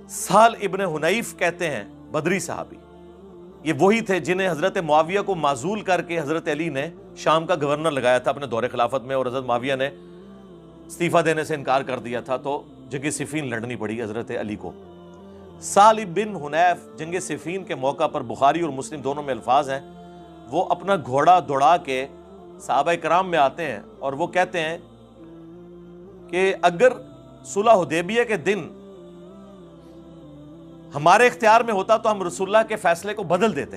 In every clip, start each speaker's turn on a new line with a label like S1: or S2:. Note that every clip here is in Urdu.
S1: سہل ابن حنیف کہتے ہیں بدری صحابی، یہ وہی تھے جنہیں حضرت معاویہ کو معزول کر کے حضرت علی نے شام کا گورنر لگایا تھا اپنے دور خلافت میں، اور حضرت معاویہ نے استعفیٰ دینے سے انکار کر دیا تھا تو جنگ صفین لڑنی پڑی حضرت علی کو۔ سہل بن حنیف جنگ صفین کے موقع پر بخاری اور مسلم دونوں میں الفاظ ہیں، وہ اپنا گھوڑا دوڑا کے صحابہ کرام میں آتے ہیں اور وہ کہتے ہیں کہ اگر صلح حدیبیہ کے دن ہمارے اختیار میں ہوتا تو ہم رسول اللہ کے فیصلے کو بدل دیتے،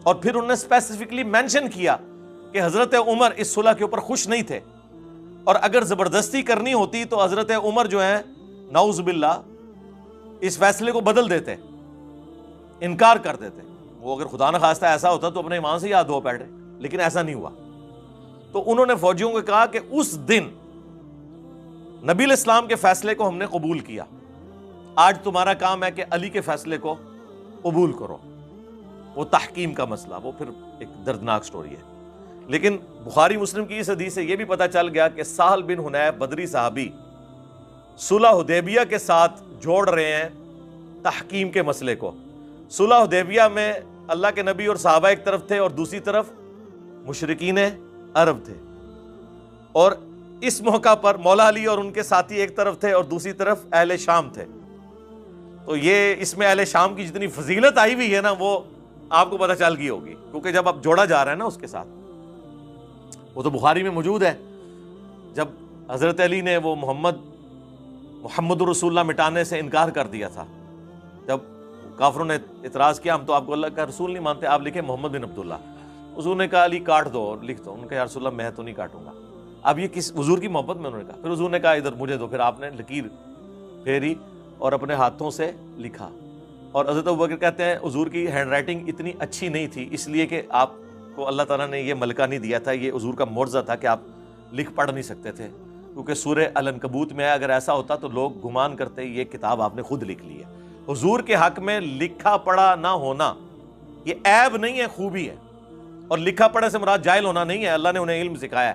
S1: اور پھر انہوں نے اسپیسیفکلی مینشن کیا کہ حضرت عمر اس صلح کے اوپر خوش نہیں تھے، اور اگر زبردستی کرنی ہوتی تو حضرت عمر جو ہیں نعوذ باللہ اس فیصلے کو بدل دیتے، انکار کر دیتے۔ وہ اگر خدا نہ خواستہ ایسا ہوتا تو اپنے ایمان سے یاد ہو بیٹھے، لیکن ایسا نہیں ہوا۔ تو انہوں نے فوجیوں کو کہا کہ اس دن نبی الاسلام کے فیصلے کو ہم نے قبول کیا، آج تمہارا کام ہے کہ علی کے فیصلے کو قبول کرو۔ وہ تحکیم کا مسئلہ، وہ پھر ایک دردناک سٹوری ہے، لیکن بخاری مسلم کی اس حدیث سے یہ بھی پتہ چل گیا کہ سہل بن حنیف بدری صحابی صلح حدیبیہ کے ساتھ جوڑ رہے ہیں تحکیم کے مسئلے کو۔ صلح حدیبیہ میں اللہ کے نبی اور صحابہ ایک طرف تھے اور دوسری طرف مشرکین عرب تھے، اور اس موقع پر مولا علی اور ان کے ساتھی ایک طرف تھے اور دوسری طرف اہل شام تھے۔ تو یہ اس میں اہل شام کی جتنی فضیلت آئی ہوئی ہے نا وہ آپ کو پتہ چل گئی ہوگی، کیونکہ جب اب جوڑا جا رہا ہے نا اس کے ساتھ، وہ تو بخاری میں موجود ہے، جب حضرت علی نے وہ محمد رسول اللہ مٹانے سے انکار کر دیا تھا، جب کافروں نے اعتراض کیا ہم تو آپ کو اللہ کا رسول نہیں مانتے، آپ لکھیں محمد بن عبداللہ۔ حضور نے کہا علی کاٹ دو اور لکھ دو، انہوں نے کہا یا رسول اللہ میں تو نہیں کاٹوں گا۔ اب یہ کس حضور کی محبت میں انہوں نے کہا، پھر حضور نے کہا ادھر مجھے دو، پھر آپ نے لکیر پھیری اور اپنے ہاتھوں سے لکھا۔ اور حضرت ابوبکر کہتے ہیں حضور کی ہینڈ رائٹنگ اتنی اچھی نہیں تھی، اس لیے کہ آپ کو اللہ تعالیٰ نے یہ ملکہ نہیں دیا تھا، یہ حضور کا معجزہ تھا کہ آپ لکھ پڑھ نہیں سکتے تھے، کیونکہ سورہ العنکبوت میں اگر ایسا ہوتا تو لوگ گمان کرتے یہ کتاب آپ نے خود لکھ لی ہے۔ حضور کے حق میں لکھا پڑھا نہ ہونا یہ عیب نہیں ہے، خوبی ہے، اور لکھا پڑھے سے مراد جاہل ہونا نہیں ہے، اللہ نے انہیں علم سکھایا ہے،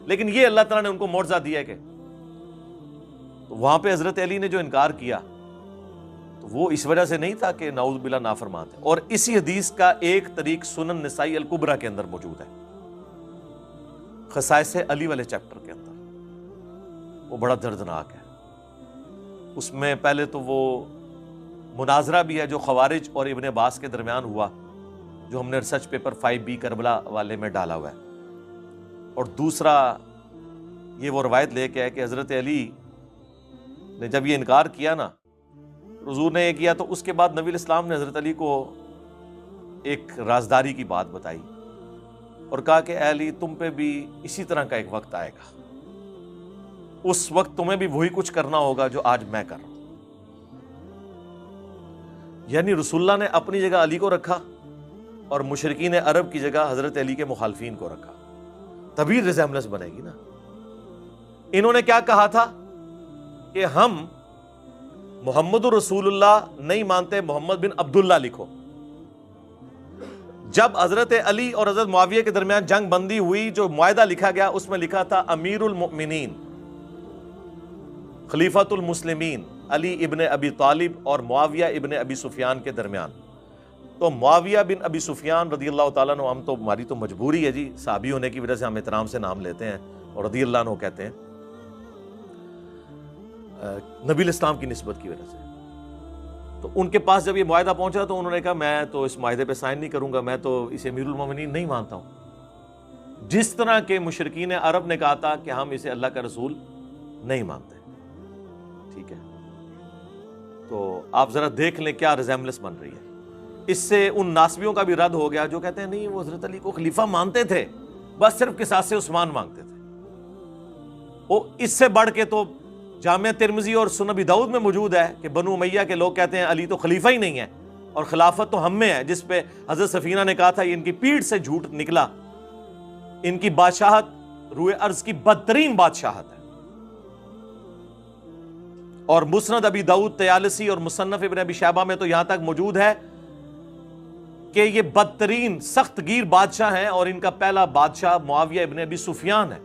S1: لیکن یہ اللہ تعالیٰ نے ان کو معجزہ دیا ہے کہ تو وہاں پہ حضرت علی نے جو انکار کیا تو وہ اس وجہ سے نہیں تھا کہ نعوذ باللہ نافرمان تھے۔ اور اسی حدیث کا ایک طریق سنن نسائی الکبریٰ کے اندر موجود ہے، خصائص علی والے چیپٹر کے اندر، وہ بڑا دردناک ہے۔ اس میں پہلے تو وہ مناظرہ بھی ہے جو خوارج اور ابن عباس کے درمیان ہوا، جو ہم نے ریسرچ پیپر 5B کربلا والے میں ڈالا ہوا ہے، اور دوسرا یہ وہ روایت لے کے ہے کہ حضرت علی نے جب یہ انکار کیا نا، حضور نے یہ کیا تو اس کے بعد نبی الاسلام نے حضرت علی کو ایک رازداری کی بات بتائی اور کہا کہ اے علی تم پہ بھی اسی طرح کا ایک وقت آئے گا، اس وقت تمہیں بھی وہی کچھ کرنا ہوگا جو آج میں کر رہا ہوں۔ یعنی رسول اللہ نے اپنی جگہ علی کو رکھا اور مشرکین عرب کی جگہ حضرت علی کے مخالفین کو رکھا، تبھی ریزیمبلنس بنے گی نا۔ انہوں نے کیا کہا تھا کہ ہم محمد رسول اللہ نہیں مانتے، محمد بن عبداللہ لکھو۔ جب حضرت علی اور حضرت معاویہ کے درمیان جنگ بندی ہوئی، جو معاہدہ لکھا گیا اس میں لکھا تھا امیر المؤمنین خلیفۃ المسلمین علی ابن ابی طالب اور معاویہ ابن ابی سفیان کے درمیان۔ تو معاویہ بن ابی سفیان رضی اللہ تعالیٰ عنہ، ہم تو ہماری تو مجبوری ہے جی، صحابی ہونے کی وجہ سے ہم احترام سے نام لیتے ہیں اور رضی اللہ عنہ کہتے ہیں، نبی الاسلام کی نسبت کی وجہ سے۔ تو ان کے پاس جب یہ معاہدہ پہنچا تو انہوں نے کہا میں تو اس معاہدے پہ سائن نہیں کروں گا، میں تو اسے امیر المومنین نہیں مانتا ہوں، جس طرح کے مشرکین عرب نے کہا تھا کہ ہم اسے اللہ کا رسول نہیں مانتے۔ ٹھیک ہے، تو آپ ذرا دیکھ لیں کیا ریزیمبلنس بن رہی ہے۔ اس سے ان ناسبیوں کا بھی رد ہو گیا جو کہتے ہیں نہیں وہ حضرت علی کو خلیفہ مانتے تھے، بس صرف قصاص عثمان مانگتے تھے۔ وہ اس سے بڑھ کے تو جامعہ ترمذی اور سنن ابی داؤد میں موجود ہے کہ بنو امیہ کے لوگ کہتے ہیں علی تو خلیفہ ہی نہیں ہے اور خلافت تو ہم میں ہے، جس پہ حضرت سفینہ نے کہا تھا یہ ان کی پیٹھ سے جھوٹ نکلا، ان کی بادشاہت روئے ارض کی بدترین بادشاہت ہے۔ اور مسند ابی داؤد طیالسی اور مصنف ابن ابی شیبہ میں تو یہاں تک موجود ہے کہ یہ بدترین سخت گیر بادشاہ ہیں، اور ان کا پہلا بادشاہ معاویہ ابن ابی سفیان ہے۔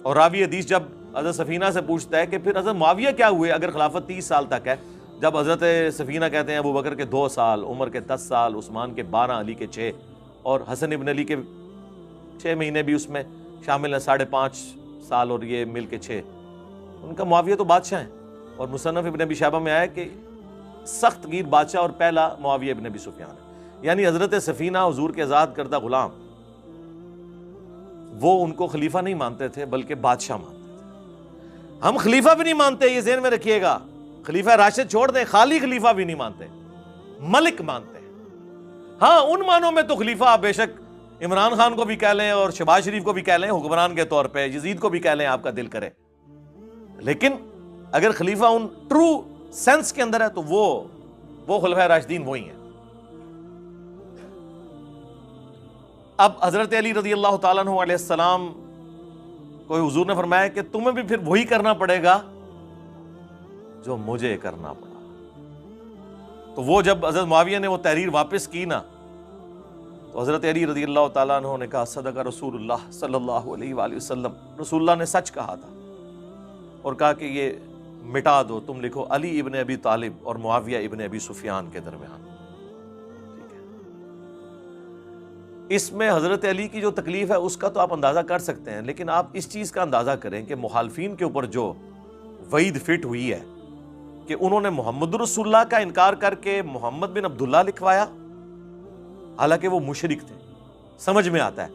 S1: اور راوی حدیث جب حضرت سفینہ سے پوچھتا ہے کہ پھر حضرت معاویہ کیا ہوئے اگر خلافت 30 سال تک ہے، جب حضرت سفینہ کہتے ہیں ابو بکر کے 2 سال، عمر کے 10 سال، عثمان کے 12، علی کے 6 اور حسن ابن علی کے 6 مہینے بھی اس میں شامل ہیں، 5.5 سال اور یہ مل کے 6، ان کا معاویہ تو بادشاہ ہیں. اور مصنف ابن ابی شیبہ میں آیا کہ سخت گیر بادشاہ اور پہلا معاویہ ابن ابی سفیان ہے. یعنی حضرت سفینہ حضور کے آزاد کردہ غلام، وہ ان کو خلیفہ نہیں مانتے تھے بلکہ بادشاہ مانتے تھے. ہم خلیفہ بھی نہیں مانتے، یہ ذہن میں رکھیے گا. خلیفہ راشد چھوڑ دیں، خالی خلیفہ بھی نہیں مانتے، ملک مانتے ہیں. ہاں ان معنوں میں تو خلیفہ آپ بے شک عمران خان کو بھی کہہ لیں اور شہباز شریف کو بھی کہہ لیں حکمران کے طور پہ، یزید کو بھی کہہ لیں آپ کا دل کرے، لیکن اگر خلیفہ ان ٹرو سینس کے اندر ہے تو وہ خلفائے راشدین وہی ہیں. اب حضرت علی رضی اللہ تعالیٰ عنہ علیہ السلام کو حضور نے فرمایا کہ تمہیں بھی پھر وہی کرنا پڑے گا جو مجھے کرنا پڑا. تو وہ جب حضرت معاویہ نے وہ تحریر واپس کی نا، تو حضرت علی رضی اللہ تعالیٰ عنہ نے کہا صدق رسول اللہ صلی اللہ علیہ وآلہ وسلم، رسول اللہ نے سچ کہا تھا. اور کہا کہ یہ مٹا دو، تم لکھو علی ابن ابی طالب اور معاویہ ابن ابی سفیان کے درمیان. ٹھیک ہے، اس میں حضرت علی کی جو تکلیف ہے اس کا تو آپ اندازہ کر سکتے ہیں، لیکن آپ اس چیز کا اندازہ کریں کہ مخالفین کے اوپر جو وعید فٹ ہوئی ہے کہ انہوں نے محمد رسول اللہ کا انکار کر کے محمد بن عبداللہ لکھوایا، حالانکہ وہ مشرک تھے. سمجھ میں آتا ہے،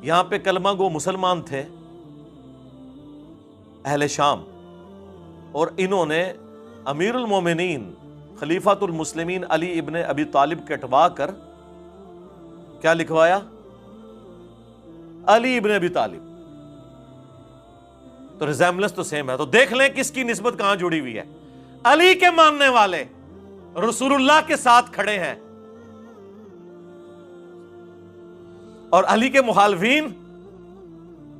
S1: یہاں پہ کلمہ گو مسلمان تھے اہل شام، اور انہوں نے امیر المومنین خلیفۃ المسلمین علی ابن ابی طالب کٹوا کر کیا لکھوایا؟ علی ابن ابی طالب. تو ریزیمبلنس تو سیم ہے. تو دیکھ لیں کس کی نسبت کہاں جڑی ہوئی ہے. علی کے ماننے والے رسول اللہ کے ساتھ کھڑے ہیں اور علی کے مخالفین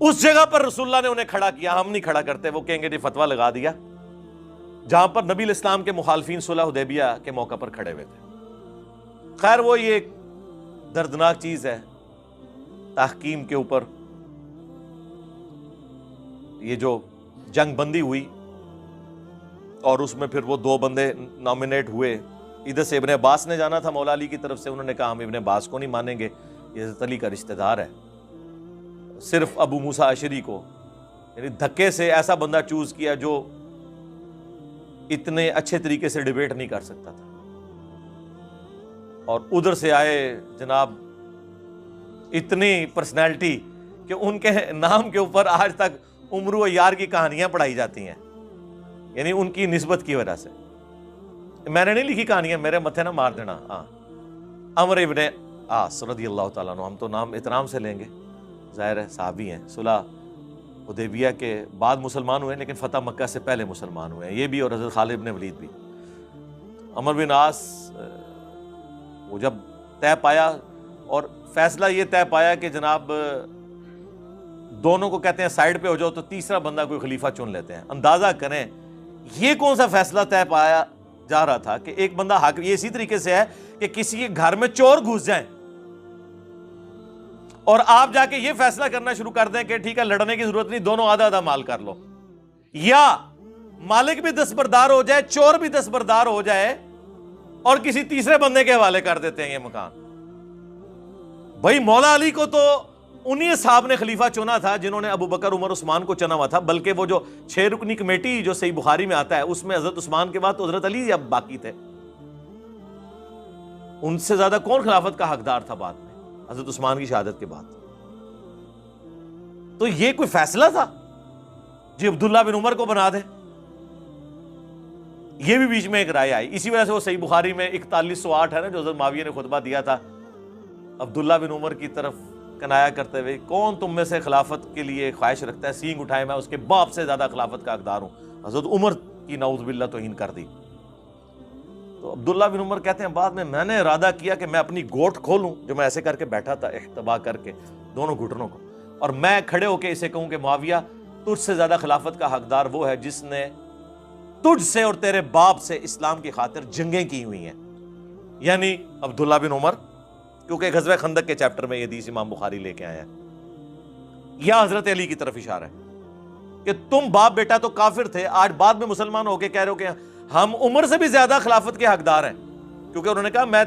S1: اس جگہ پر رسول اللہ نے انہیں کھڑا کیا. ہم نہیں کھڑا کرتے، وہ کہیں گے جی فتویٰ لگا دیا، جہاں پر نبی الاسلام کے مخالفین صلح حدیبیہ کے موقع پر کھڑے ہوئے تھے. خیر وہ یہ ایک دردناک چیز ہے تحکیم کے اوپر. یہ جو جنگ بندی ہوئی اور اس میں پھر وہ 2 بندے نامینیٹ ہوئے. ادھر سے ابن عباس نے جانا تھا مولا علی کی طرف سے، انہوں نے کہا ہم ابن عباس کو نہیں مانیں گے، یہ حضرت علی کا رشتہ دار ہے. صرف ابو موسیٰ اشعری کو یعنی دھکے سے ایسا بندہ چوز کیا جو اتنے اچھے طریقے سے ڈیبیٹ نہیں کر سکتا تھا. اور ادھر سے آئے جناب اتنی پرسنالٹی کہ ان کے نام کے اوپر آج تک عمرو و یار کی کہانیاں پڑھائی جاتی ہیں، یعنی ان کی نسبت کی وجہ سے. میں نے نہیں لکھی کہانیاں، میرے متھے نہ مار دینا. عمر ابن عاص رضی اللہ تعالیٰ عنہ، ہم تو نام احترام سے لیں گے، ظاہر ہے صحابی ہیں، صلح حدیبیہ کے بعد مسلمان ہوئے لیکن فتح مکہ سے پہلے مسلمان ہوئے ہیں، یہ بھی اور حضرت خالد بن ولید بھی. عمر بن عاص وہ جب طے پایا اور فیصلہ یہ طے پایا کہ جناب دونوں کو کہتے ہیں سائیڈ پہ ہو جاؤ، تو تیسرا بندہ کوئی خلیفہ چن لیتے ہیں. اندازہ کریں یہ کون سا فیصلہ طے پایا جا رہا تھا کہ ایک بندہ حاکم. یہ اسی طریقے سے ہے کہ کسی کے گھر میں چور گھس جائیں اور آپ جا کے یہ فیصلہ کرنا شروع کر دیں کہ ٹھیک ہے لڑنے کی ضرورت نہیں، دونوں آدھا آدھا مال کر لو، یا مالک بھی دستبردار ہو جائے، چور بھی دستبردار ہو جائے اور کسی تیسرے بندے کے حوالے کر دیتے ہیں یہ مکان. بھائی مولا علی کو تو انہی صاحب نے خلیفہ چنا تھا جنہوں نے ابو بکر عمر عثمان کو چنا ہوا تھا، بلکہ وہ جو 6 رکنی کمیٹی جو صحیح بخاری میں آتا ہے اس میں حضرت عثمان کے بعد تو حضرت علی اب باقی تھے. ان سے زیادہ کون خلافت کا حقدار تھا بعد میں حضرت عثمان کی شہادت کے بعد؟ تو یہ کوئی فیصلہ تھا جی عبداللہ بن عمر کو بنا دے؟ یہ بھی بیچ میں ایک رائے آئی. اسی وجہ سے وہ صحیح بخاری میں 4108 ہے نا جو حضرت معاویہ نے خطبہ دیا تھا عبداللہ بن عمر کی طرف کنایا کرتے ہوئے، کون تم میں سے خلافت کے لیے خواہش رکھتا ہے، سینگ اٹھائے، میں اس کے باپ سے زیادہ خلافت کا حقدار ہوں. حضرت عمر کی نعوذ باللہ توہین کر دی. تو عبداللہ بن عمر کہتے ہیں بعد میں نے ارادہ کیا کہ میں اپنی گوٹ کھولوں جو میں ایسے کر کے بیٹھا تھا احتبا کر کے دونوں گھٹنوں کو، اور میں کھڑے ہو کے اسے کہوں کہ معاویہ تجھ سے زیادہ خلافت کا حقدار وہ ہے جس نے تجھ سے اور تیرے باپ سے اسلام کی خاطر جنگیں کی ہوئی ہیں، یعنی عبداللہ بن عمر، کیونکہ غزوہ خندق کے چیپٹر میں یہ حدیث امام بخاری لے کے آیا ہے. یا حضرت علی کی طرف اشارہ ہے کہ تم باپ بیٹا تو کافر تھے، آج بعد میں مسلمان ہو کے کہہ رہے ہو کہ ہم عمر سے بھی زیادہ خلافت کے حقدار ہیں، کیونکہ انہوں نے کہا میں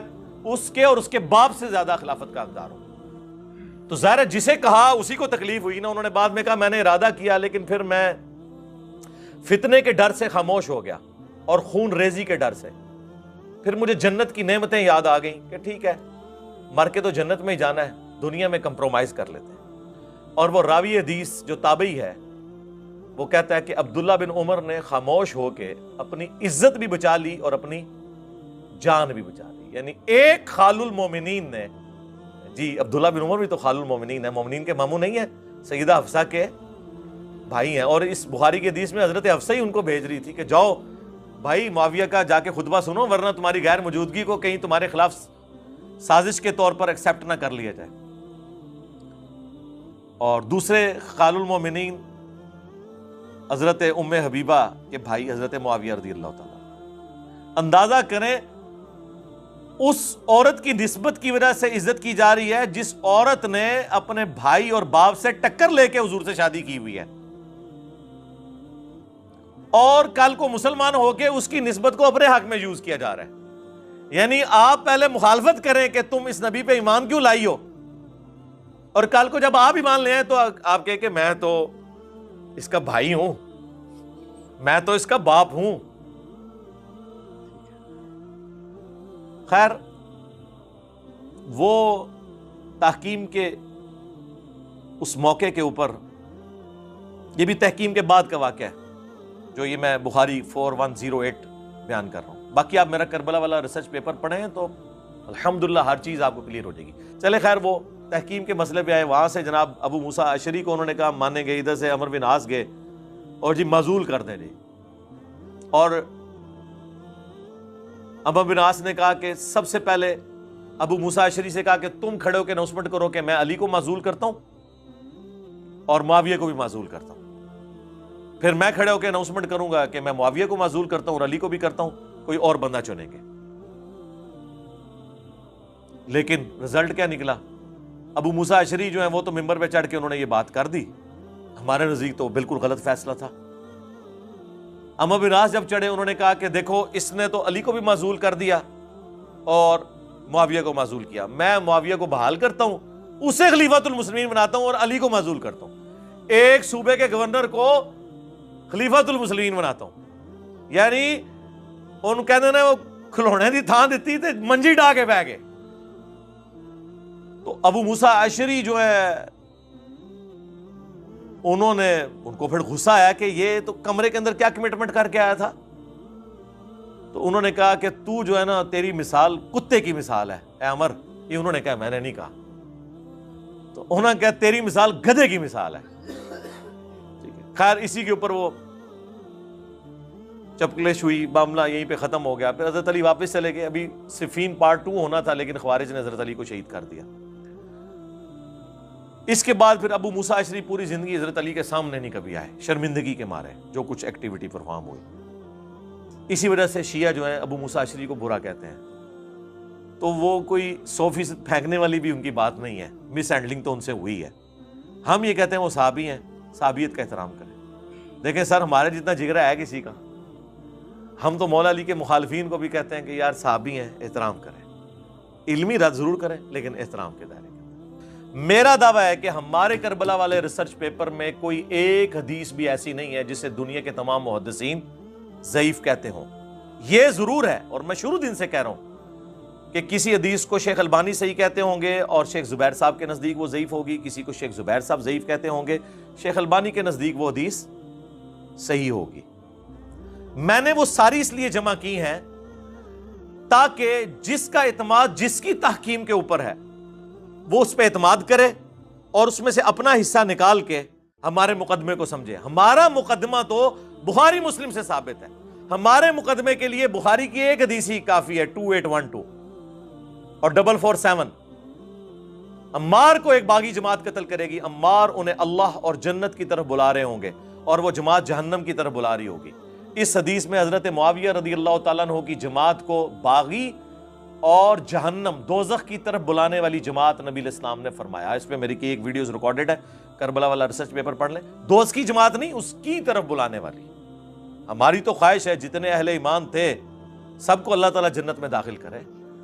S1: اس کے اور اس کے باپ سے زیادہ خلافت کا حقدار ہوں۔ تو ظاہر ہے جسے کہا اسی کو تکلیف ہوئی نا، انہوں نے بعد میں کہا میں نے ارادہ کیا لیکن پھر میں فتنے کے ڈر سے خاموش ہو گیا اور خون ریزی کے ڈر سے، پھر مجھے جنت کی نعمتیں یاد آ گئیں کہ ٹھیک ہے مر کے تو جنت میں ہی جانا ہے، دنیا میں کمپرومائز کر لیتے ہیں۔ اور وہ راوی حدیث جو تابعی ہے وہ کہتا ہے کہ عبداللہ بن عمر نے خاموش ہو کے اپنی عزت بھی بچا لی اور اپنی جان بھی بچا لی، یعنی ایک خال المومنین نے، جی عبداللہ بن عمر بھی تو خال المومنین ہے، مومنین کے ماموں نہیں ہیں، سیدہ حفصہ کے بھائی ہیں، اور اس بخاری کے حدیث میں حضرت حفصہ ہی ان کو بھیج رہی تھی کہ جاؤ بھائی معاویہ کا جا کے خطبہ سنو، ورنہ تمہاری غیر موجودگی کو کہیں تمہارے خلاف سازش کے طور پر ایکسیپٹ نہ کر لیا جائے۔ اور دوسرے خال المومنین حضرت ام حبیبہ کے بھائی حضرت معاویہ رضی اللہ تعالیٰ۔ اندازہ کریں اس عورت کی نسبت کی وجہ سے عزت کی جا رہی ہے جس عورت نے اپنے بھائی اور باپ سے ٹکر لے کے حضور سے شادی کی ہوئی ہے، اور کل کو مسلمان ہو کے اس کی نسبت کو اپنے حق میں یوز کیا جا رہا ہے۔ یعنی آپ پہلے مخالفت کریں کہ تم اس نبی پہ ایمان کیوں لائی ہو، اور کل کو جب آپ ایمان لے آئیں تو آپ کہیں کہ میں تو اس کا بھائی ہوں، میں تو اس کا باپ ہوں۔ خیر وہ تحکیم کے اس موقع کے اوپر، یہ بھی تحکیم کے بعد کا واقعہ ہے جو یہ میں بخاری 4108 بیان کر رہا ہوں۔ باقی آپ میرا کربلا والا ریسرچ پیپر پڑھیں تو الحمدللہ ہر چیز آپ کو کلیئر ہو جائے گی۔ چلے خیر وہ تحکیم کے مسئلے پہ آئے، وہاں سے جناب ابو موسیٰ اشعری کو انہوں نے کہا ماننے گئے، ادھر سے عمر بن عاص گئے اور جی معزول کر دیں جی، اور عمر بن عاص نے کہا کہ سب سے پہلے ابو موسیٰ اشعری سے کہا کہ تم کھڑے ہو کے اناؤنسمنٹ کرو کہ میں علی کو معزول کرتا ہوں اور معاویہ کو بھی معزول کرتا ہوں، پھر میں کھڑے ہو کے اناؤنسمنٹ کروں گا کہ میں معاویہ کو معزول کرتا ہوں اور علی کو بھی کرتا ہوں، کوئی اور بندہ چنیں گے۔ لیکن رزلٹ کیا نکلا؟ ابو موسیٰ اشعری جو ہیں وہ تو ممبر پہ چڑھ کے انہوں نے یہ بات کر دی، ہمارے نزدیک تو بالکل غلط فیصلہ تھا۔ عمر بن عاص جب چڑھے انہوں نے کہا کہ دیکھو اس نے تو علی کو بھی معزول کر دیا اور معاویہ کو معزول کیا، میں معاویہ کو بحال کرتا ہوں، اسے خلیفۃ المسلمین بناتا ہوں اور علی کو معزول کرتا ہوں، ایک صوبے کے گورنر کو خلیفۃ المسلمین بناتا ہوں۔ یعنی ان کہتے ہیں وہ کھلونے دی تھان دیتی تے منجی ڈا کے بہ گئے۔ تو ابو موسیٰ اشعری جو ہے انہوں نے، ان کو پھر غصہ آیا کہ یہ تو کمرے کے اندر کیا کمٹمنٹ کر کے آیا تھا، تو انہوں نے کہا کہ تو جو ہے نا تیری مثال کتے کی مثال ہے اے عمر، یہ انہوں نے کہا میں نے نہیں کہا، تو انہوں نے کہا تیری مثال گدھے کی مثال ہے۔ خیر اسی کے اوپر وہ چپکلش ہوئی، معاملہ یہیں پہ ختم ہو گیا، پھر حضرت علی واپس چلے گئے، ابھی صفین پارٹ 2 ہونا تھا لیکن خوارج نے حضرت علی کو شہید کر دیا۔ اس کے بعد پھر ابو موسیٰ اشعری پوری زندگی حضرت علی کے سامنے نہیں کبھی آئے، شرمندگی کے مارے جو کچھ ایکٹیویٹی پرفارم ہوئی۔ اسی وجہ سے شیعہ جو ہیں ابو موسیٰ اشعری کو برا کہتے ہیں، تو وہ کوئی 100% پھینکنے والی بھی ان کی بات نہیں ہے، مس ہینڈلنگ تو ان سے ہوئی ہے۔ ہم یہ کہتے ہیں وہ صحابی ہیں، صحابیت کا احترام کریں۔ دیکھیں سر ہمارے جتنا جگرا ہے کسی کا، ہم تو مولا علی کے مخالفین کو بھی کہتے ہیں کہ یار صحابی ہیں، احترام کریں، علمی رد ضرور کریں لیکن احترام کے دائرے۔ میرا دعویٰ ہے کہ ہمارے کربلا والے ریسرچ پیپر میں کوئی ایک حدیث بھی ایسی نہیں ہے جسے دنیا کے تمام محدثین ضعیف کہتے ہوں۔ یہ ضرور ہے، اور میں شروع دن سے کہہ رہا ہوں کہ کسی حدیث کو شیخ البانی صحیح کہتے ہوں گے اور شیخ زبیر صاحب کے نزدیک وہ ضعیف ہوگی، کسی کو شیخ زبیر صاحب ضعیف کہتے ہوں گے، شیخ البانی کے نزدیک وہ حدیث صحیح ہوگی۔ میں نے وہ ساری اس لیے جمع کی ہیں تاکہ جس کا اعتماد جس کی تحکیم کے اوپر ہے وہ اس پہ اعتماد کرے اور اس میں سے اپنا حصہ نکال کے ہمارے مقدمے کو سمجھے۔ ہمارا مقدمہ تو بخاری مسلم سے ثابت ہے، ہمارے مقدمے کے لیے بخاری کی ایک حدیث ہی کافی ہے، 2812 اور 447۔ عمار کو ایک باغی جماعت قتل کرے گی، عمار انہیں اللہ اور جنت کی طرف بلا رہے ہوں گے اور وہ جماعت جہنم کی طرف بلا رہی ہوگی۔ اس حدیث میں حضرت معاویہ رضی اللہ تعالیٰ عنہ کی جماعت کو باغی اور جہنم دوزخ کی طرف بلانے والی جماعت نبی علیہ السلام نے فرمایا۔ اس پہ میری کی ایک ویڈیوز ریکارڈڈ ہے، کربلا والا ریسرچ پیپر پڑھ لیں۔ دوزخ کی جماعت نہیں، اس کی طرف بلانے والی۔ ہماری تو خواہش ہے جتنے اہل ایمان تھے سب کو اللہ تعالیٰ جنت میں داخل کرے.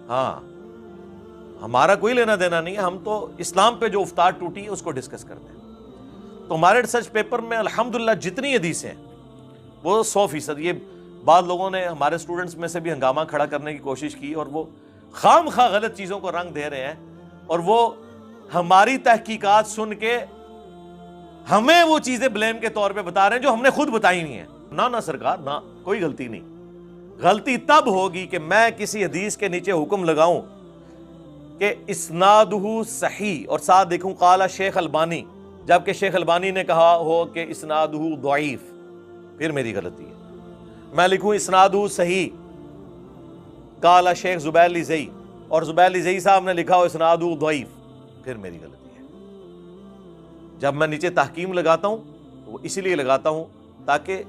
S1: ہاں ہمارا کوئی لینا دینا نہیں ہے, ہم تو اسلام پہ جو افطار ٹوٹی ہے اس کو ڈسکس کرتے ہیں. تو ہمارے ریسرچ پیپر میں الحمدللہ جتنی حدیثیں ہیں وہ 100%. یہ بعض لوگوں نے ہمارے اسٹوڈنٹس میں سے بھی ہنگامہ کھڑا کرنے کی کوشش کی اور وہ خام خواہ غلط چیزوں کو رنگ دے رہے ہیں, اور وہ ہماری تحقیقات سن کے ہمیں وہ چیزیں بلیم کے طور پہ بتا رہے ہیں جو ہم نے خود بتائی نہیں ہیں. نہ سرکار, نہ, کوئی غلطی نہیں. غلطی تب ہوگی کہ میں کسی حدیث کے نیچے حکم لگاؤں کہ اسنادہ صحیح اور ساتھ دیکھوں قال شیخ البانی, جبکہ شیخ البانی نے کہا ہو کہ اسنادہ ضعیف, پھر میری غلطی ہے. میں لکھوں اسنادہ صحیح قال شیخ زبیر لزئی اور زبیر لزئی صاحب نے لکھا ہو اسنادہ ضعیف, پھر میری غلطی ہے. جب میں نیچے تحکیم لگاتا ہوں وہ اسی لیے لگاتا ہوں تاکہ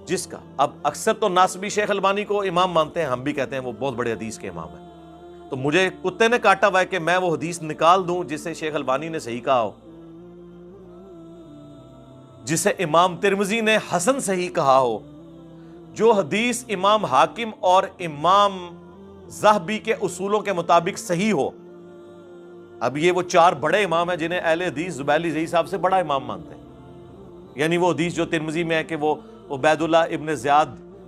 S1: جس کا, اب اکثر تو ناصبی شیخ البانی کو امام مانتے ہیں, ہم بھی کہتے ہیں وہ بہت بڑے حدیث کے امام ہیں, تو مجھے کتے نے کاٹا ہوا ہے کہ میں وہ حدیث نکال دوں جسے شیخ البانی نے صحیح کہا ہو, جسے امام ترمذی نے حسن صحیح کہا ہو, جو حدیث امام حاکم اور امام ذہبی کے اصولوں کے مطابق صحیح ہو. اب یہ وہ 4 بڑے امام ہیں جنہیں اہل حدیث زبیر لزئی صاحب سے بڑا امام مانتے ہیں. یعنی وہ حدیث جو ترمذی میں ہے کہ وہ عبید اللہ ابن زیاد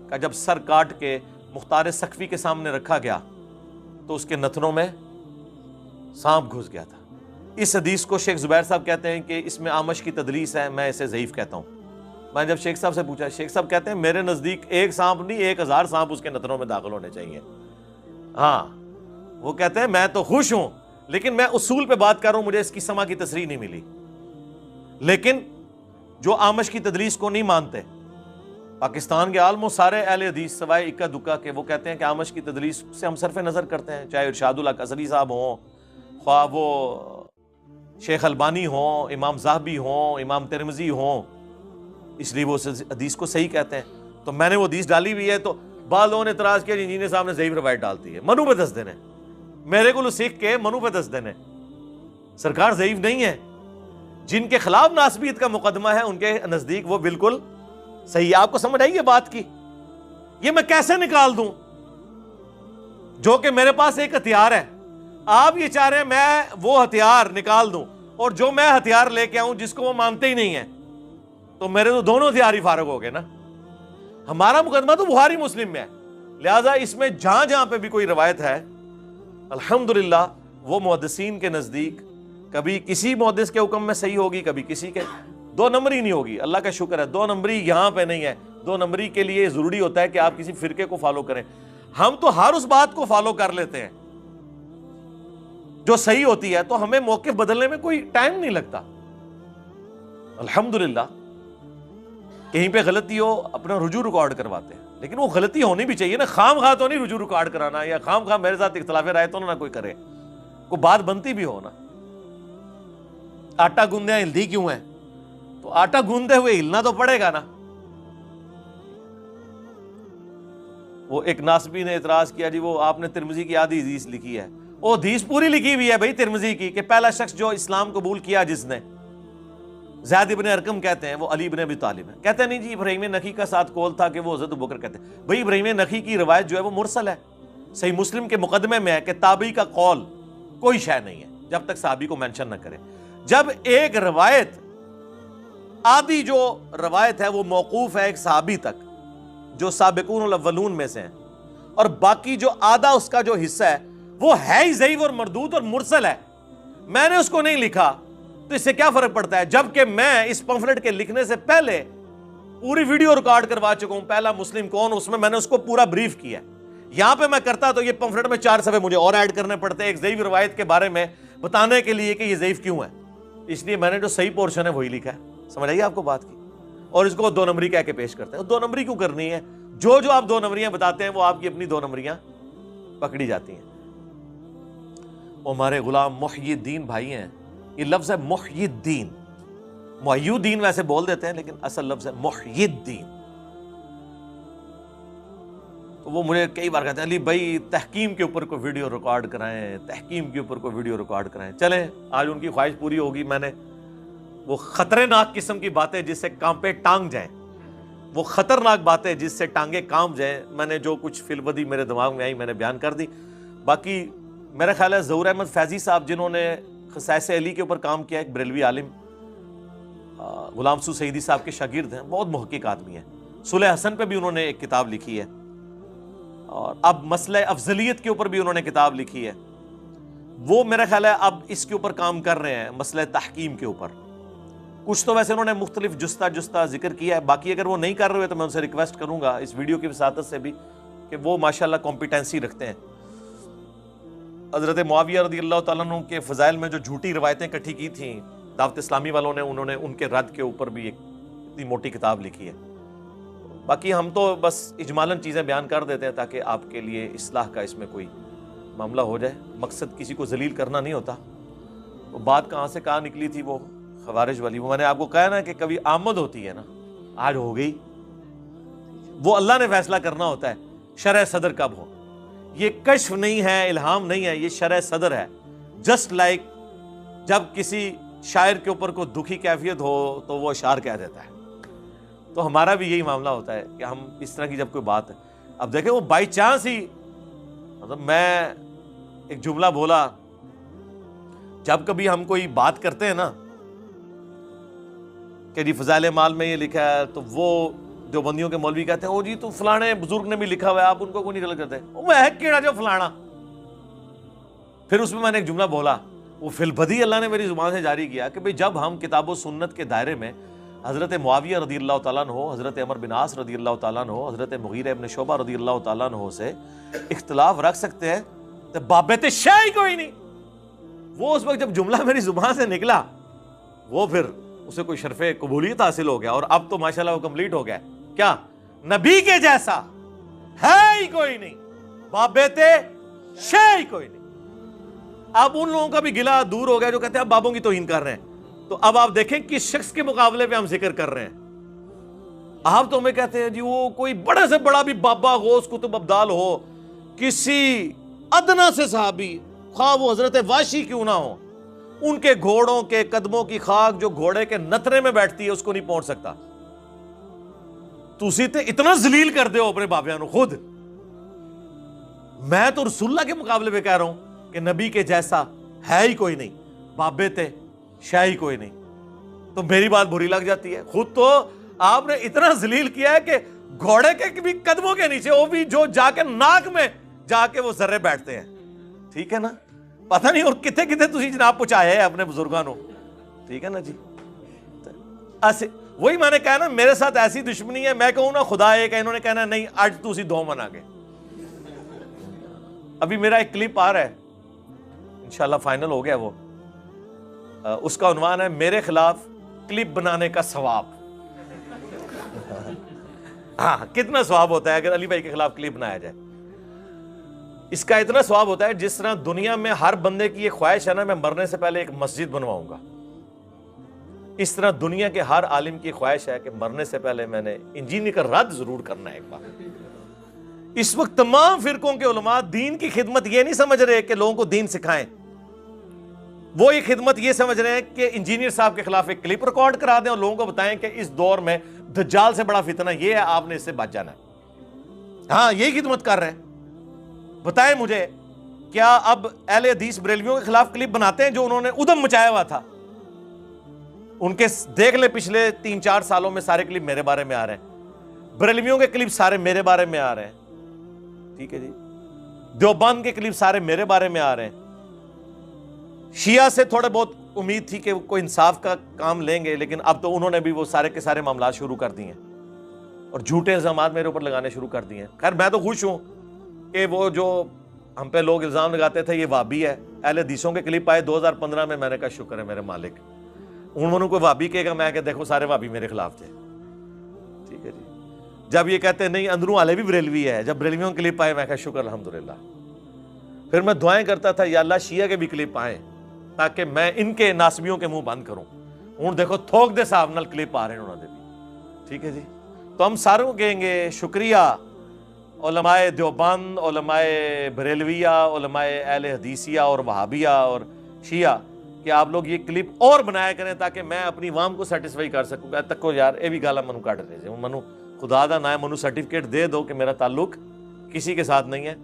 S1: کا جب سر کاٹ کے مختار سقفی کے سامنے رکھا گیا تو اس کے نتنوں میں سانپ گھس گیا تھا. اس حدیث کو شیخ زبیر صاحب کہتے ہیں کہ اس میں آمش کی تدلیس ہے, میں اسے ضعیف کہتا ہوں. میں جب شیخ صاحب سے پوچھا, شیخ صاحب کہتے ہیں میرے نزدیک ایک سانپ نہیں 1000 سانپ اس کے نتنوں میں داخل ہونے چاہیے. ہاں وہ کہتے ہیں میں تو خوش ہوں, لیکن میں اصول پہ بات کر رہا ہوں, مجھے اس کی سما کی تصریح نہیں ملی. لیکن جو آمش کی تدلیس کو نہیں مانتے, پاکستان کے عالم و سارے اہل حدیث سوائے اکا دکا کے, وہ کہتے ہیں کہ آمش کی تدلیس سے ہم صرف نظر کرتے ہیں, چاہے ارشاد اللہ قصری صاحب ہوں, خواہ وہ شیخ البانی ہوں, امام ذہبی ہوں, امام ترمذی ہوں, اس لیے وہ حدیث کو صحیح کہتے ہیں. تو میں نے وہ حدیث ڈالی ہوئی ہے, تو بعض لوگوں نے اعتراض کیا انجینئر صاحب نے ضعیف روایت ڈالتی ہے. منو پہ دس دینے, میرے کو سیکھ کے منو پہ دس دینے. سرکار ضعیف نہیں ہے, جن کے خلاف ناسبیت کا مقدمہ ہے ان کے نزدیک وہ بالکل صحیح. آپ کو سمجھ آئی یہ بات کی؟ یہ میں کیسے نکال دوں جو کہ میرے پاس ایک ہتھیار ہے. آپ یہ چاہ رہے ہیں میں وہ ہتھیار نکال دوں, اور جو میں ہتھیار لے کے آؤں جس کو وہ مانتے ہی نہیں ہیں, تو میرے تو دونوں ہتھیار ہی فارغ ہو گئے نا. ہمارا مقدمہ تو بخاری مسلم میں ہے, لہٰذا اس میں جہاں جہاں پہ بھی کوئی روایت ہے الحمدللہ وہ محدثین کے نزدیک کبھی کسی محدث کے حکم میں صحیح ہوگی, کبھی کسی کے. 2 نمبری نہیں ہوگی, اللہ کا شکر ہے 2 نمبری یہاں پہ نہیں ہے. 2 نمبری کے لیے ضروری ہوتا ہے کہ آپ کسی فرقے کو فالو کریں. ہم تو ہر اس بات کو فالو کر لیتے ہیں جو صحیح ہوتی ہے, تو ہمیں موقف بدلنے میں کوئی ٹائم نہیں لگتا الحمدللہ. کہیں پہ غلطی ہو اپنا رجوع ریکارڈ کرواتے ہیں, لیکن وہ غلطی ہونی بھی چاہیے نا. خام خواہ تو نہیں رجوع ریکارڈ کرانا, یا خام خواہ میرے ساتھ اختلاف رائے تو نہ کوئی کرے, کوئی بات بنتی بھی ہو نا. آٹا گوندے ہلدی کیوں ہے, تو آٹا گوندے ہوئے ہلنا تو پڑے گا نا. وہ ایک ناسبی نے اعتراض کیا جی وہ آپ نے ترمذی کی آدھی حدیث لکھی ہے. وہ حدیث پوری لکھی ہوئی ہے بھائی ترمذی کی, کہ پہلا شخص جو اسلام قبول کیا جس نے, زید ابن ارقم کہتے ہیں, وہ علی ابن ابی طالب ہے. کہتے ہیں نہیں جی ابراہیم نخعی کا ساتھ قول تھا کہ وہ حضرت ابوبکر کہتے ہیں. بھائی ابراہیم نخعی کی روایت جو ہے وہ مرسل ہے, صحیح مسلم کے مقدمے میں ہے کہ تابعی کا قول کوئی شے نہیں ہے جب تک صحابی کو مینشن نہ کرے. جب ایک روایت آدھی جو روایت ہے وہ موقوف ہے ایک صحابی تک جو سابقون الاولون میں سے ہیں, اور باقی جو آدھا اس کا جو حصہ ہے وہ ہے ہی ضعیف اور مردود اور مرسل ہے, میں نے اس کو نہیں لکھا, تو اس سے کیا فرق پڑتا ہے؟ جبکہ میں اس پمفلٹ کے لکھنے سے پہلے پوری ویڈیو ریکارڈ کروا چکا ہوں, پہلا مسلم کون, اس میں نے اس کو پورا بریف کیا. یہاں پہ میں کرتا تو یہ پمفلٹ میں 4 صفحے مجھے اور ایڈ کرنے پڑتے ایک ضعیف روایت کے بارے میں بتانے کے لیے کہ یہ ضعیف کیوں ہے. اس لیے میں نے جو صحیح پورشن ہے وہی لکھا ہے. سمجھ آئیے آپ کو بات کی؟ اور اس کو 2 نمبری کہہ کے پیش کرتے ہیں. 2 نمبری کیوں کرنی ہے؟ جو آپ 2 نمبریاں بتاتے ہیں وہ آپ کی اپنی 2 نمبریاں پکڑی جاتی ہیں. وہ ہمارے غلام محی الدین بھائی ہیں, یہ لفظ ہے محی الدین, محی الدین ویسے بول دیتے ہیں لیکن اصل لفظ ہے محی الدین. تو وہ مجھے کئی بار کہتے ہیں علی بھائی تحکیم کے اوپر کوئی ویڈیو ریکارڈ کرائیں, تحکیم کے اوپر کوئی ویڈیو ریکارڈ کرائیں. چلیں آج ان کی خواہش پوری ہوگی. میں نے وہ خطرناک قسم کی باتیں جس سے کانپے ٹانگ جائیں وہ خطرناک باتیں جس سے ٹانگیں کام جائیں، میں نے جو کچھ فی البدی میرے دماغ میں آئی میں نے بیان کر دی. باقی میرا خیال ہے ظہور احمد فیضی صاحب جنہوں نے خصائص علی کے اوپر کام کیا، ایک بریلوی عالم، غلام سو سعیدی صاحب کے شاگرد ہیں، بہت محقق آدمی ہیں. صلح حسن پہ بھی انہوں نے ایک کتاب لکھی ہے، اور اب مسئلہ افضلیت کے اوپر بھی انہوں نے کتاب لکھی ہے. وہ میرا خیال ہے اب اس کے اوپر کام کر رہے ہیں، مسئلہ تحکیم کے اوپر. کچھ تو ویسے انہوں نے مختلف جستہ ذکر کیا ہے، باقی اگر وہ نہیں کر رہے تو میں ان سے ریکویسٹ کروں گا اس ویڈیو کی وساطت سے بھی کہ وہ ماشاءاللہ کمپیٹنسی رکھتے ہیں. حضرت معاویہ رضی اللہ تعالیٰ عنہ کے فضائل میں جو جھوٹی روایتیں اکٹھی کی تھیں دعوت اسلامی والوں نے، انہوں نے ان کے رد کے اوپر بھی ایک اتنی موٹی کتاب لکھی ہے. باقی ہم تو بس اجمالاً چیزیں بیان کر دیتے ہیں تاکہ آپ کے لیے اصلاح کا اس میں کوئی معاملہ ہو جائے. مقصد کسی کو ذلیل کرنا نہیں ہوتا. وہ بات کہاں سے کہاں نکلی تھی، وہ خوارج والی، وہ میں نے آپ کو کہا نا کہ کبھی آمد ہوتی ہے نا، آج ہو گئی. وہ اللہ نے فیصلہ کرنا ہوتا ہے شرح صدر کب ہو. یہ کشف نہیں ہے، الہام نہیں ہے، یہ شرح صدر ہے. جسٹ لائک جب کسی شاعر کے اوپر کوئی دکھی کیفیت ہو تو وہ اشعار کہہ دیتا ہے. تو ہمارا بھی یہی معاملہ ہوتا ہے کہ ہم اس طرح کی جب کوئی بات ہے، اب دیکھیں وہ بائی چانس ہی، مطلب میں ایک جملہ بولا، جب کبھی ہم کوئی بات کرتے ہیں نا کہ جی فضائل مال میں یہ لکھا ہے، تو وہ دیوبندیوں کے مولوی کہتے ہیں او جی تو فلانے بزرگ نے بھی لکھا ہوا ہے، آپ ان کو کوئی نہیں غلط کرتے. وہ ہے کیڑا جو فلانا. پھر اس میں نے ایک جملہ بولا، وہ فی البدی اللہ نے میری زبان سے جاری کیا کہ بھئی جب ہم کتاب و سنت کے دائرے میں حضرت معاویہ رضی اللہ تعالیٰ عنہ، حضرت عمر بن عاص رضی اللہ تعالیٰ عنہ، حضرت مغیرہ ابن شعبہ رضی اللہ تعالیٰ عنہ سے اختلاف رکھ سکتے ہیں تو بابت شے ہی کوئی نہیں. وہ اس وقت جب جملہ میری زبان سے نکلا، وہ پھر اسے کوئی شرف قبولیت حاصل ہو گیا، اور اب تو ماشاءاللہ وہ کمپلیٹ ہو گیا. کیا نبی کے جیسا ہے ہی کوئی نہیں، بابت شے ہی کوئی نہیں. اب ان لوگوں کا بھی گلہ دور ہو گیا جو کہتے ہیں اب بابوں کی توہین کر رہے ہیں. تو اب آپ دیکھیں کس شخص کے مقابلے پہ ہم ذکر کر رہے ہیں. آپ تو ہمیں کہتے ہیں جی وہ کوئی بڑے سے بڑا بھی بابا غوث قطب ابدال ہو، کسی ادنا سے صحابی، خواہ وہ حضرت واشی کیوں نہ ہو، ان کے گھوڑوں کے قدموں کی خاک جو گھوڑے کے نترے میں بیٹھتی ہے اس کو نہیں پہنچ سکتا. تسی تے اتنا ذلیل کر دے ہو اپنے بابیاں نو خود. میں تو رسول اللہ کے مقابلے پہ کہہ رہا ہوں کہ نبی کے جیسا ہے ہی کوئی نہیں، بابے تے شے ہی کوئی نہیں. تو میری بات بری لگ جاتی ہے. خود تو آپ نے اتنا ذلیل کیا ہے کہ گھوڑے کے بھی قدموں کے نیچے، وہ بھی جو جا کے ناک میں جا کے وہ ذرے بیٹھتے ہیں. ٹھیک ہے نا، پتہ نہیں اور کتنے کتنے تسی جناب پہنچائے ہیں اپنے بزرگاں نو. ٹھیک ہے نا جی. ایسے وہی میں نے کہا نا، میرے ساتھ ایسی دشمنی ہے، میں کہوں نا خدا ایک ہے، انہوں نے کہنا نہیں آج تو اسی دو منا گے. ابھی میرا ایک کلپ آ رہا ہے، انشاءاللہ فائنل ہو گیا وہ، اس کا عنوان ہے میرے خلاف کلپ بنانے کا ثواب. ہاں کتنا ثواب ہوتا ہے اگر علی بھائی کے خلاف کلپ بنایا جائے. اس کا اتنا ثواب ہوتا ہے جس طرح دنیا میں ہر بندے کی یہ خواہش ہے نا میں مرنے سے پہلے ایک مسجد بنواؤں گا، اس طرح دنیا کے ہر عالم کی خواہش ہے کہ مرنے سے پہلے میں نے انجینئر کا رد ضرور کرنا ہے ایک بار. اس وقت تمام فرقوں کے علماء دین کی خدمت یہ نہیں سمجھ رہے کہ لوگوں کو دین سکھائیں، وہ یہ خدمت یہ سمجھ رہے ہیں کہ انجینئر صاحب کے خلاف ایک کلپ ریکارڈ کرا دیں اور لوگوں کو بتائیں کہ اس دور میں دجال سے بڑا فتنہ یہ ہے، آپ نے اس سے بچ جانا ہے. ہاں یہی خدمت کر رہے ہیں. بتائیں مجھے کیا اب اہل حدیث بریلویوں کے خلاف کلپ بناتے ہیں جو انہوں نے ادم مچایا ہوا تھا؟ ان کے دیکھ لے پچھلے 3-4 سالوں میں سارے کلپ میرے بارے میں آ رہے ہیں، بریلویوں کے کلپ سارے میرے بارے میں آ رہے ہیں. ٹھیک ہے جی. دیوبند کے کلپ سارے میرے بارے میں آ رہے ہیں. شیعہ سے تھوڑے بہت امید تھی کہ کوئی انصاف کا کام لیں گے، لیکن اب تو انہوں نے بھی وہ سارے کے سارے معاملات شروع کر دیے ہیں اور جھوٹے الزامات میرے اوپر لگانے شروع کر دیے ہیں. خیر میں تو خوش ہوں کہ وہ جو ہم پہ لوگ الزام لگاتے تھے یہ وابی ہے، اہل حدیثوں کے کلپ آئے 2015 میں نے کہا شکر ہے میرے مالک. انہوں نے کوئی وابی کہے گا میں کہ دیکھو سارے وابی میرے خلاف تھے. ٹھیک ہے جی. جب یہ کہتے ہیں نہیں اندروں والے بھی بریلوی ہے، جب بریلویوں کے کلپ آئے میں کہا شکر الحمدللہ. پھر میں دعائیں کرتا تھا یا اللہ شیعہ کے بھی کلپ آئیں تاکہ میں ان کے ناسبیوں کے منہ بند کروں. ہوں دیکھو تھوک دے صاحب نال کلپ آ رہے ہیں انہوں نے بھی. ٹھیک ہے جی. تو ہم ساروں کہیں گے شکریہ علماء دیوبند، علماء بریلویہ، علماء اہل حدیثیہ اور وہابیہ اور شیعہ کہ آپ لوگ یہ کلپ اور بنایا کریں تاکہ میں اپنی عوام کو سیٹسفائی کر سکوں. تکو یار یہ بھی گالا منو کٹ دے جی، منو خدا دا نہ ہے، مینوں سرٹیفکیٹ دے دو کہ میرا تعلق کسی کے ساتھ نہیں ہے،